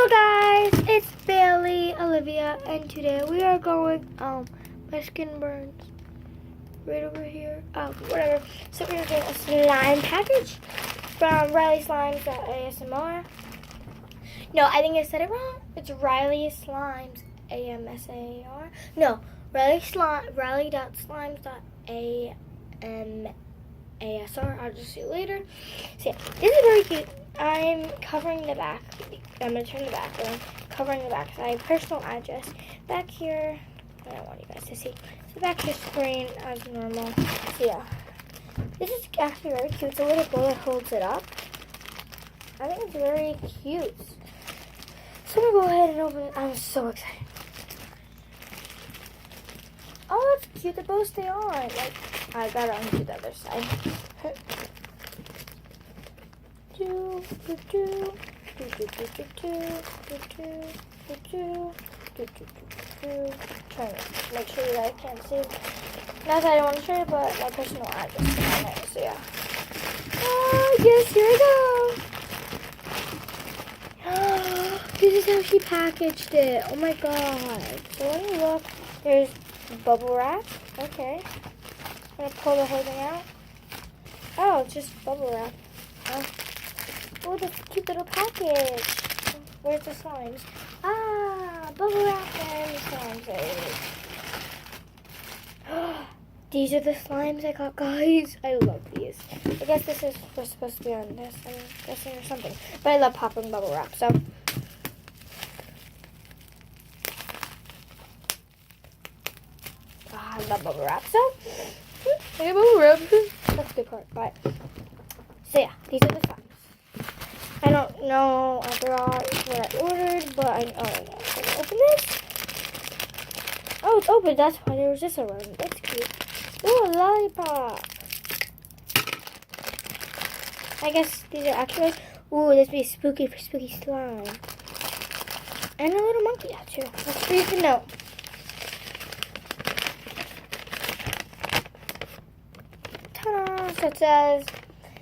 Hello guys, it's Bailey, Olivia, and today we are going, my skin burns right over here. Oh, whatever. So we're doing a slime package from Riley.slimes.asamr. No, I think I said it wrong. It's Riley.slimes.asamr. No, Riley.slimes.asamr. I'll just see you later. So yeah, this is very cute. I'm covering the back. I'm going to turn the back around. Covering the back. So I have personal address. Back here, I don't want you guys to see. So back here screen as normal. So yeah. This is actually very cute. It's a little bow that holds it up. I think it's very cute. So I'm going to go ahead and open it. I'm so excited. Oh, that's cute. The bows stay on. Like, I got to undo the other side. Trying to make sure that I can't see. Not that I don't want to show you, but my personal address is on there. So yeah. Oh yes, here we go. This is how she packaged it. Oh my god. So let me look. There's bubble wrap. Okay. I'm gonna pull the whole thing out. Oh, it's just bubble wrap. Oh, this cute little package. Where's the slimes? Ah, bubble wrap and slimes. There it is. These are the slimes I got, guys. I love these. I guess this is what's supposed to be on this, I'm guessing, or something. But I love popping bubble wrap, so. I love bubble wrap, so. I got bubble wrap. That's the good part, but. So yeah, these are the slimes. I don't know, I forgot what I ordered, but I know. I'm gonna open this. Oh, it's open. That's why there was this around. That's cute. Ooh, a lollipop. I guess these are actually. Ooh, this would be spooky for spooky slime. And a little monkey out too. Let's read the note. Ta-da! So it says,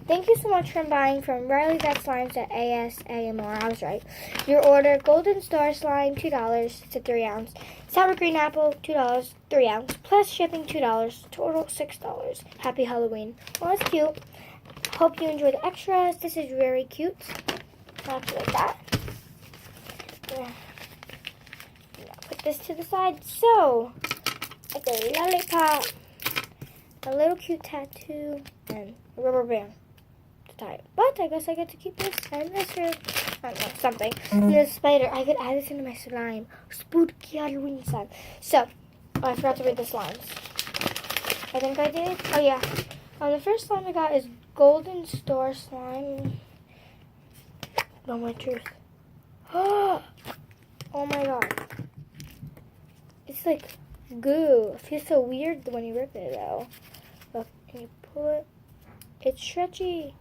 thank you so much for buying from Riley.slimes.asamr. I was right. Your order, Golden Star Slime, $2, it's a 3-ounce. Sour Green Apple, $2, 3-ounce. Plus shipping, $2. Total, $6. Happy Halloween. Well, that's cute. Hope you enjoy the extras. This is very cute. I'll have to like that. Yeah. Now put this to the side. So, like a lollipop, a little cute tattoo, and a rubber band. Type. But I guess I get to keep this and this or I don't know, something. And this spider, I could add this into my slime. Spooky Halloween slime. So, oh, I forgot to read the slimes. I think I did. Oh yeah. The first slime I got is Golden Star Slime. No, my truth. Oh my god. It's like goo. It feels so weird when you rip it though. Look, and you pull it. It's stretchy.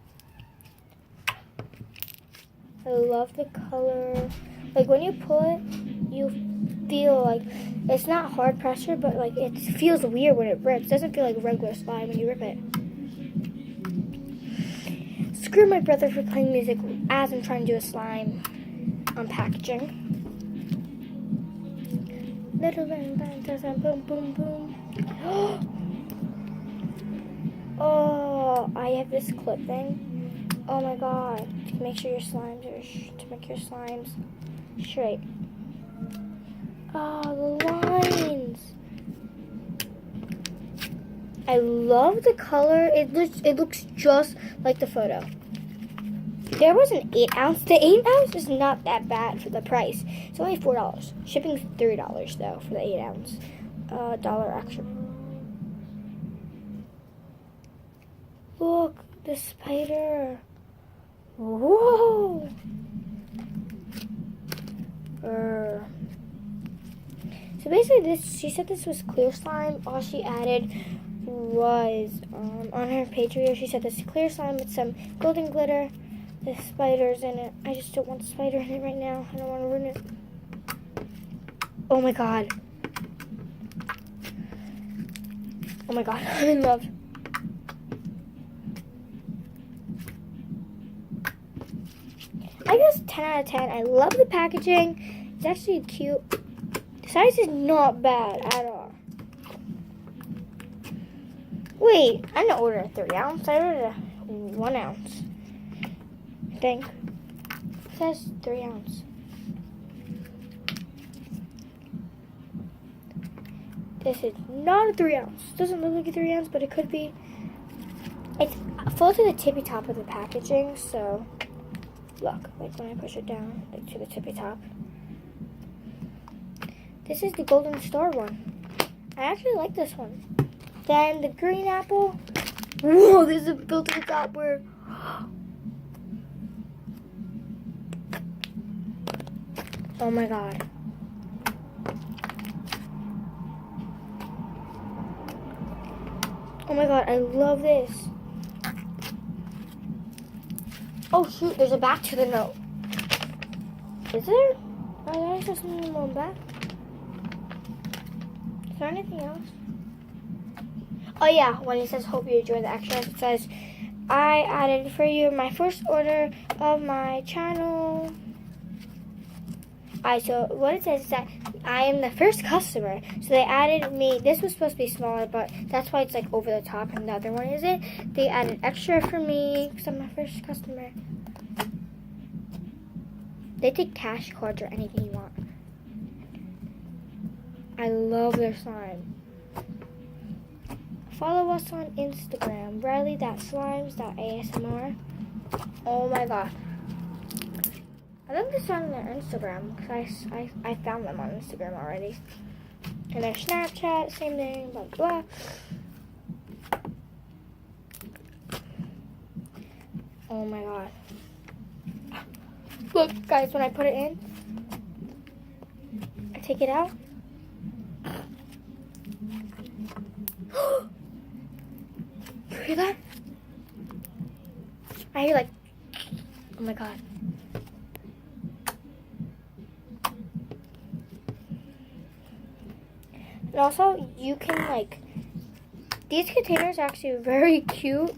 I love the color. Like when you pull it, you feel like it's not hard pressure, but like it feels weird when it rips. It doesn't feel like regular slime when you rip it. Screw my brother for playing music as I'm trying to do a slime packaging. Little bang bang boom boom boom. Oh, I have this clip thing. Oh my god. To make sure your slimes are to make your slimes straight. Oh, the lines. I love the color. It looks just like the photo. There was an 8-ounce. The 8-ounce is not that bad for the price. It's only $4. Shipping's $3 though for the 8-ounce. $1 extra. Look, the spider. Whoa! So basically she said this was clear slime. All she added was, on her Patreon, she said this clear slime with some golden glitter. The spider's in it. I just don't want the spider in it right now. I don't want to ruin it. Oh my god. Oh my god, I'm in love. I I guess 10 out of 10. I love the packaging. It's actually cute. The size is not bad at all. Wait, I didn't order a 3 ounce. I ordered a 1 ounce. I think. It says 3 ounce. This is not a 3 ounce. Doesn't look like a 3 ounce, but it could be. It's full to the tippy top of the packaging, so look, like when I push it down, like to the tippy top. This is the Golden Star one. I actually like this one. Then the green apple. Whoa, there's a built-in top where. Oh my god. Oh my god, I love this. Oh shoot, there's a back to the note. Is there? Oh, there's just one back. Is there anything else? Oh yeah, when it says hope you enjoy the extras, it says I added for you my first order of my channel. Alright, so what it says is that I am the first customer. So they added me, this was supposed to be smaller, but that's why it's like over the top and the other one isn't. They added extra for me because I'm my first customer. They take cash, cards, or anything you want. I love their slime. Follow us on Instagram, Riley.slimes.asamr. Oh my god. I think this on their Instagram because I found them on Instagram already. And their Snapchat, same thing, blah blah. Oh my god. Look guys, when I put it in, I take it out. You hear that? I hear like, oh my god. And also, you can like, these containers are actually very cute.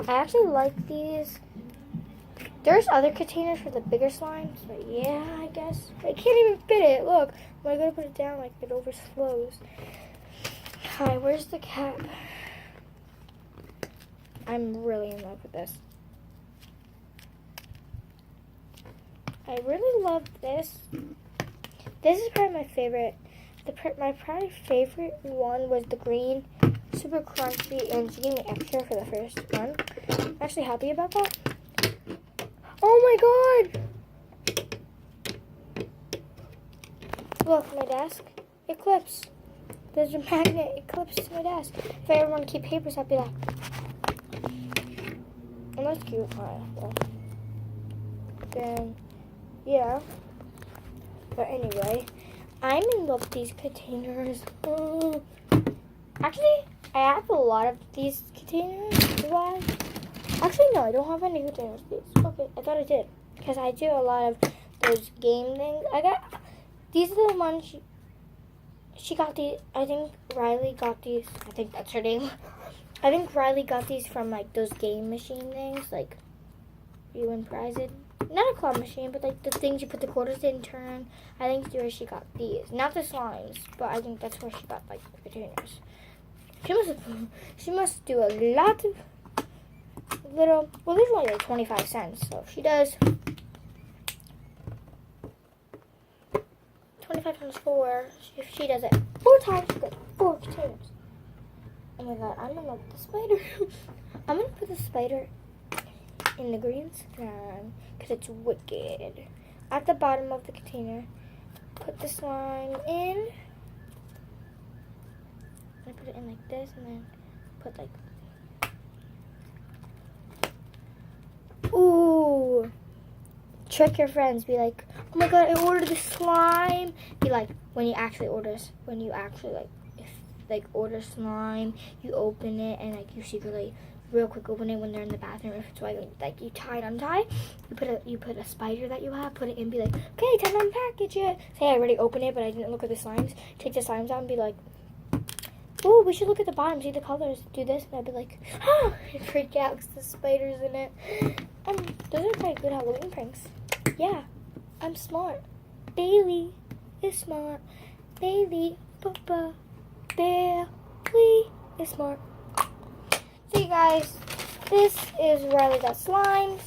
I actually like these. There's other containers for the bigger slimes, but yeah, I guess. I can't even fit it. Look, when I go to put it down, like it overflows. Hi, where's the cap? I'm really in love with this. I really love this. This is probably my favorite. My probably favorite one was the green, super crunchy, and she gave me extra for the first one. I'm actually happy about that. Oh my god! Look, my desk, it clips. There's a magnet, it clips to my desk. If I ever want to keep papers, I'd be like, and that's cute. Alright, well. Then, yeah. But anyway, I'm in love with these containers. Actually, I have a lot of these containers. Why? Actually, no, I don't have any containers. Okay, I thought I did. Because I do a lot of those game things. These are the ones she got these. I think Riley got these. I think that's her name. I think Riley got these from like those game machine things. Like, you win prizes. Not a claw machine, but like the things you put the quarters in, turn. I think that's where she got these. Not the slimes, but I think that's where she got like the containers. She must do a lot of little. Well, there's only like 25 cents, so if she does 25 times 4. If she does it 4 times, she gets 4 containers. Oh my god, I'm in love with the spider. I'm gonna put the spider in the green slime because it's wicked. At the bottom of the container, put the slime in. I put it in like this, and then put like. Ooh! Trick your friends. Be like, oh my god, I ordered the slime. Be like, when you actually order order slime, you open it and like you secretly, real quick, open it when they're in the bathroom. If it's like you tie and untie, you put a spider that you have, put it in, be like, okay, time to unpackage it. Say I already opened it, but I didn't look at the slimes. Take the slimes out and be like, oh, we should look at the bottom, see the colors, do this, and I'd be like, ah, and freak out because the spider's in it. Those are probably good Halloween pranks. Yeah, I'm smart. Bailey is smart. Bailey, Papa, Bailey is smart. So you guys, this is Riley.slimes.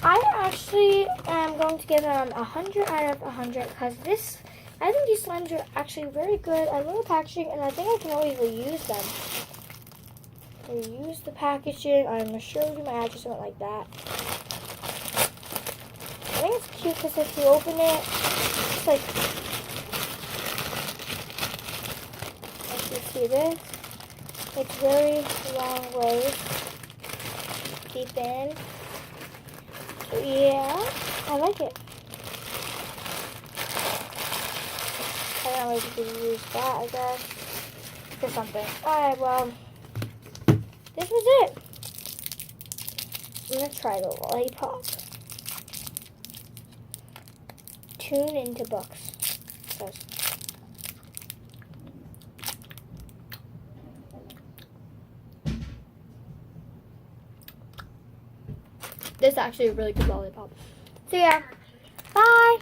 I actually am going to give them 100 out of 100 because I think these slimes are actually very good. I love the packaging and I think I can always reuse them. Reuse the packaging. I'm going to show you my address went like that. I think it's cute because if you open it, it's like, if you see this, it's very long ways deep in. So yeah, I like it. I don't know if you can use that, I guess, for something. Alright, well, this was it. I'm going to try the lollipop. Tune into books. So, this is actually a really good lollipop. So yeah, bye.